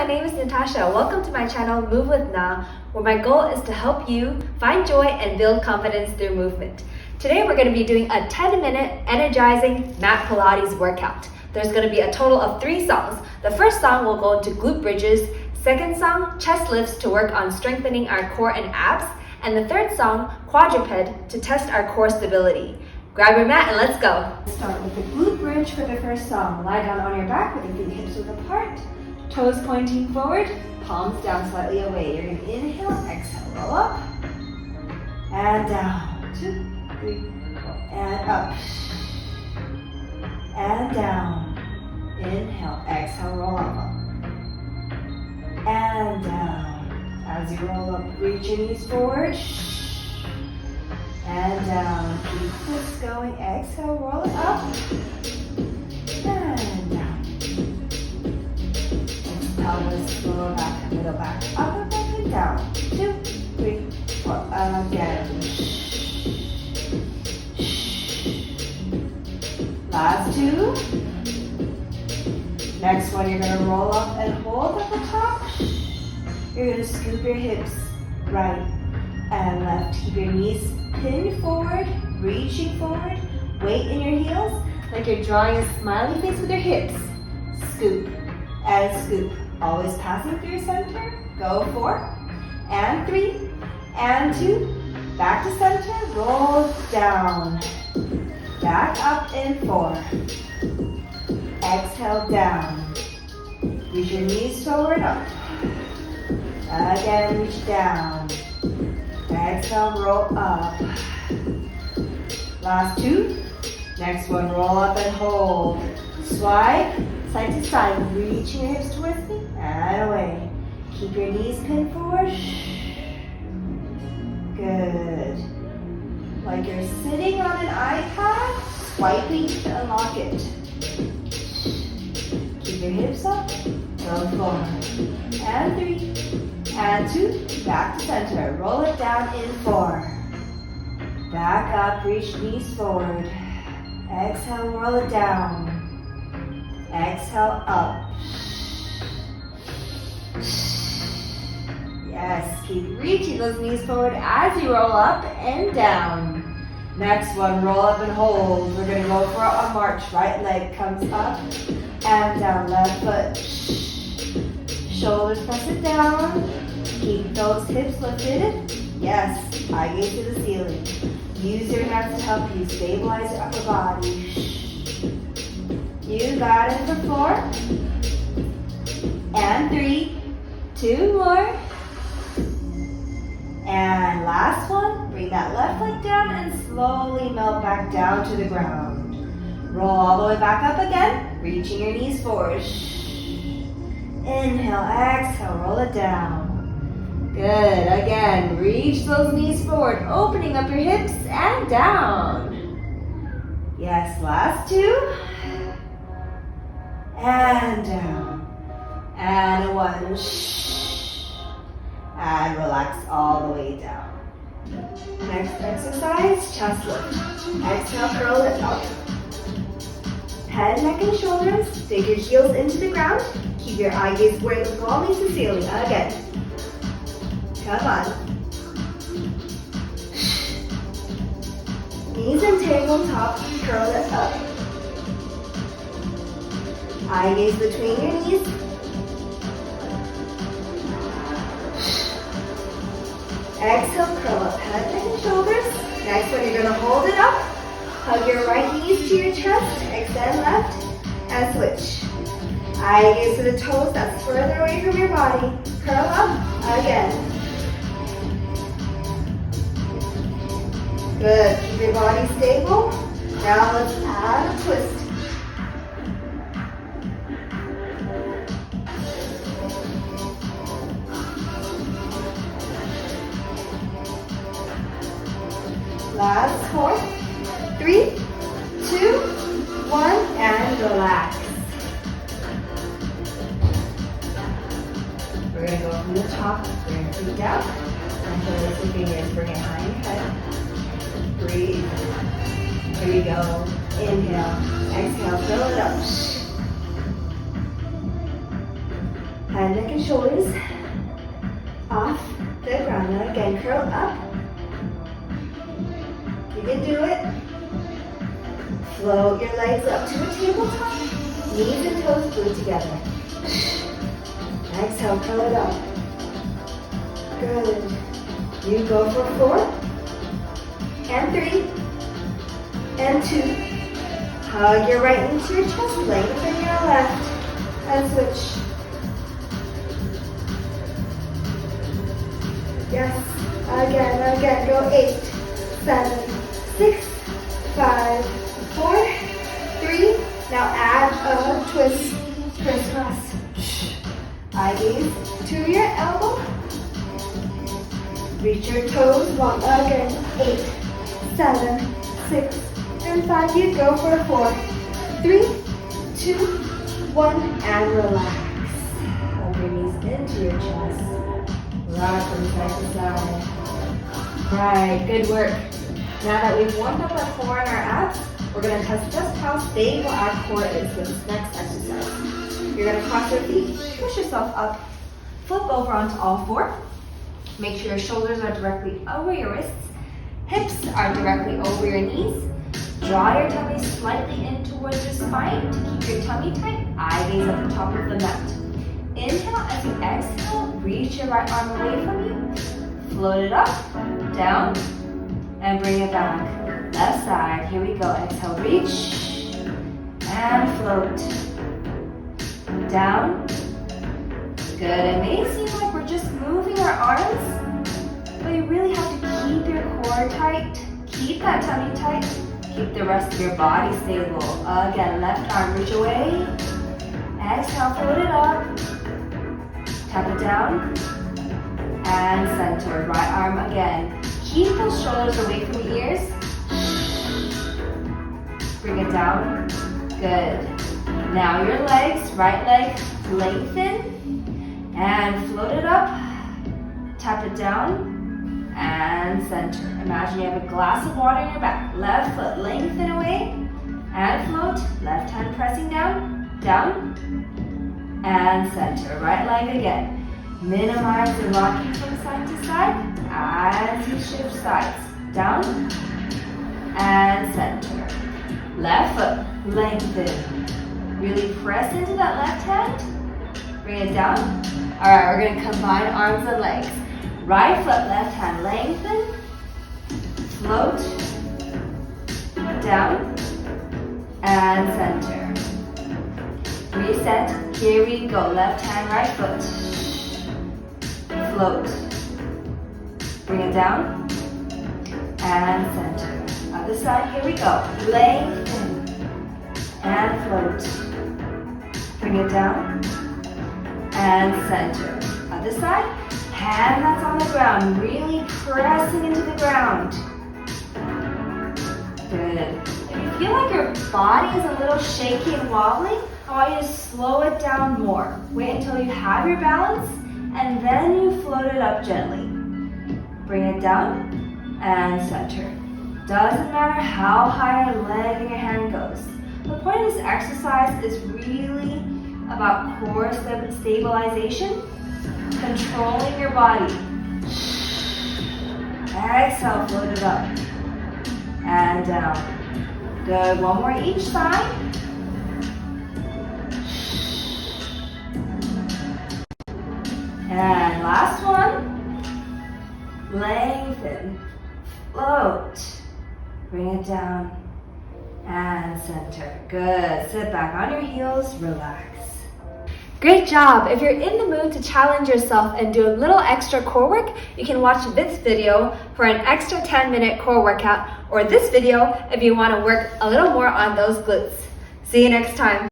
my name is Natasia. Welcome to my channel Move with Na, where my goal is to help you find joy and build confidence through movement. Today we're going to be doing a 10-minute energizing mat Pilates workout. There's going to be a total of 3 songs. The first song will go into Glute Bridges, second song, chest lifts to work on strengthening our core and abs, and the third song, Quadruped, to test our core stability. Grab your mat and let's go. Start with the glute bridge for the first song. Lie down on your back with your feet hips width apart, toes pointing forward, palms down slightly away. You're going to inhale, exhale, roll up, and down. 2, 3, 4, and up, and down. Inhale, exhale, roll up, and down. As you roll up, reach your knees forward, and down. Keep this going. Exhale, roll it up, and down. Pelvis, lower back, middle back, upper back, and down. 2, 3, 4, again. Last 2. Next one, you're going to roll up and hold at the top. You're going to scoop your hips right and left. Keep your knees pinned forward, reaching forward. Weight in your heels, like you're drawing a smiley face with your hips. Scoop and scoop. Always passing through center. Go 4 and 3 and 2. Back to center. Roll down. Back up in 4. Exhale down. Reach your knees forward up. Again, reach down. Exhale, roll up. Last 2. Next one, roll up and hold. Swipe, side to side, reaching your hips towards me and away. Keep your knees pinned forward. Good. Like you're sitting on an iPad, swiping to unlock it. Keep your hips up, go 4 and 3 and 2, back to center. Roll it down in 4. Back up, reach knees forward. Exhale, roll it down. Exhale, up. Yes, keep reaching those knees forward as you roll up and down. Next one, roll up and hold. We're going to go for a march. Right leg comes up and down. Left foot. Shoulders press it down. Keep those hips lifted. Yes, eye gaze to the ceiling. Use your hands to help you stabilize your upper body. You got it for 4 and 3. 2 more. And last one, bring that left leg down and slowly melt back down to the ground. Roll all the way back up again, reaching your knees forward. Inhale, exhale, roll it down. Good, again, reach those knees forward, opening up your hips and down. Yes, last 2. And down. And 1. And relax all the way down. Next exercise, chest lift. Exhale, curl it up. Head, neck, and shoulders. Dig your heels into the ground. Keep your eye gaze where the ball meets the ceiling. Again. Come on. Knees and tabletop. Curl it up. Eye gaze between your knees. Exhale, curl up, head, neck, and shoulders. Next one, you're going to hold it up. Hug your right knees to your chest. Extend left and switch. Eye gaze to the toes that's further away from your body. Curl up again. Good. Keep your body stable. Now let's add a twist. Last 4, 3, 2, 1, and relax. We're going to go from the top, bring your feet down, and interlace your fingers, bring it high in your head. Breathe. Here we go. Inhale, exhale, fill it up. Head, neck, and shoulders off the ground. Now again, curl up. You can do it. Float your legs up to a tabletop. Knees and toes glued together. Exhale, curl it up. Good. You go for 4, and 3, and 2. Hug your right knee to your chest, lengthen your left, and switch. Yes, again, go 8, 7, 6, 5, 4, 3. Now add a twist, crisscross. Eye gaze to your elbow. Reach your toes, walk again, 8, 7, 6, and 5. You go for 4, 3, 2, 1, and relax. Hug your knees into your chest. Rock from side to side. Right, good work. Now that we've warmed up our core and our abs, we're going to test just how stable our core is with this next exercise. You're going to cross your feet, push yourself up, flip over onto all 4. Make sure your shoulders are directly over your wrists. Hips are directly over your knees. Draw your tummy slightly in towards your spine to keep your tummy tight. Eye gaze at the top of the mat. Inhale, as you exhale, reach your right arm away from you. Float it up, down, and bring it back. Left side, here we go. Exhale, reach, and float. Down. Good, it may seem like we're just moving our arms, but you really have to keep your core tight, keep that tummy tight, keep the rest of your body stable. Again, left arm, reach away. Exhale, float it up. Tap it down. And center. Right arm again. Keep those shoulders away from the ears. Bring it down. Good. Now your legs, right leg, lengthen. And float it up. Tap it down. And center. Imagine you have a glass of water in your back. Left foot lengthen away. And float. Left hand pressing down. Down. And center. Right leg again. Minimize the rocking from side to side as you shift sides. Down and center. Left foot, lengthen. Really press into that left hand. Bring it down. All right, we're going to combine arms and legs. Right foot, left hand, lengthen. Float. Down and center. Reset. Here we go. Left hand, right foot. Float. Bring it down. And center. Other side, here we go. Lengthen. And float. Bring it down. And center. Other side. Hand that's on the ground. Really pressing into the ground. Good. If you feel like your body is a little shaky and wobbly, I want you to slow it down more. Wait until you have your balance, and then you float it up gently. Bring it down and center. Doesn't matter how high your leg and your hand goes. The point of this exercise is really about core stabilization, controlling your body. Exhale, float it up and down. Good, one more each side. And last one. Lengthen, float, bring it down, and center. Good, sit back on your heels, relax. Great job! If you're in the mood to challenge yourself and do a little extra core work, you can watch this video for an extra 10-minute core workout, or this video if you want to work a little more on those glutes. See you next time.